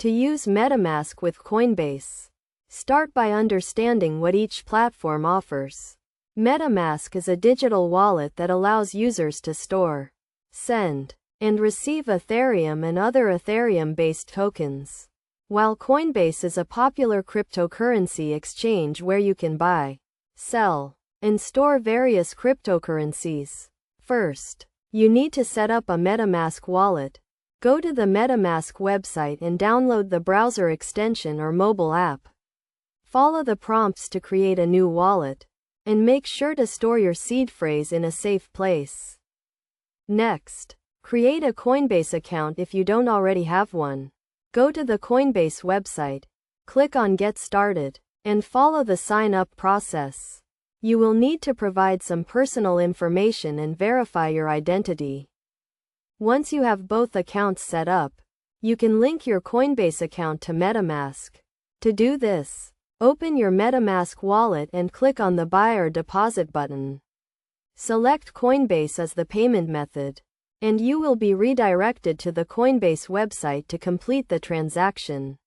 To use Metamask with Coinbase, start by understanding what each platform offers. Metamask is a digital wallet that allows users to store, send, and receive Ethereum and other Ethereum-based tokens, while Coinbase is a popular cryptocurrency exchange where you can buy, sell, and store various cryptocurrencies. First, you need to set up a Metamask wallet. Go to the Metamask website and download the browser extension or mobile app. Follow the prompts to create a new wallet, and make sure to store your seed phrase in a safe place. Next, create a Coinbase account if you don't already have one. Go to the Coinbase website, click on Get Started, and follow the sign-up process. You will need to provide some personal information and verify your identity. Once you have both accounts set up, you can link your Coinbase account to Metamask. To do this, open your Metamask wallet and click on the Buy or Deposit button. Select Coinbase as the payment method, and you will be redirected to the Coinbase website to complete the transaction.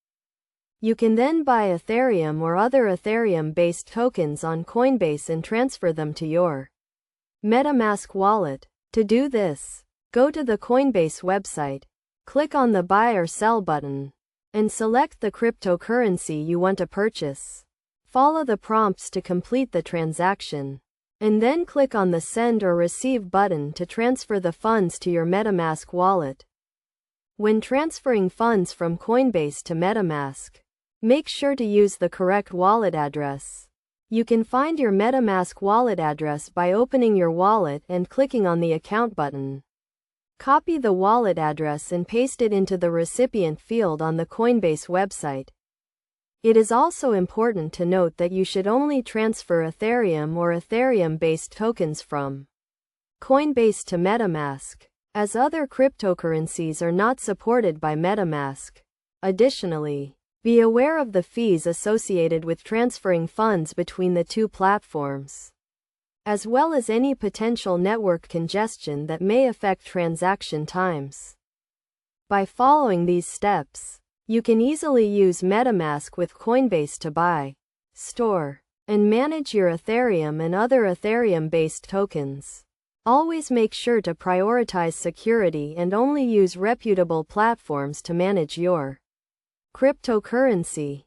You can then buy Ethereum or other Ethereum-based tokens on Coinbase and transfer them to your Metamask wallet. To do this, go to the Coinbase website, click on the Buy or Sell button, and select the cryptocurrency you want to purchase. Follow the prompts to complete the transaction, and then click on the Send or Receive button to transfer the funds to your Metamask wallet. When transferring funds from Coinbase to Metamask, make sure to use the correct wallet address. You can find your Metamask wallet address by opening your wallet and clicking on the Account button. Copy the wallet address and paste it into the recipient field on the Coinbase website. It is also important to note that you should only transfer Ethereum or Ethereum-based tokens from Coinbase to Metamask, as other cryptocurrencies are not supported by Metamask. Additionally, be aware of the fees associated with transferring funds between the two platforms, as well as any potential network congestion that may affect transaction times. By following these steps, you can easily use Metamask with Coinbase to buy, store, and manage your Ethereum and other Ethereum-based tokens. Always make sure to prioritize security and only use reputable platforms to manage your cryptocurrency.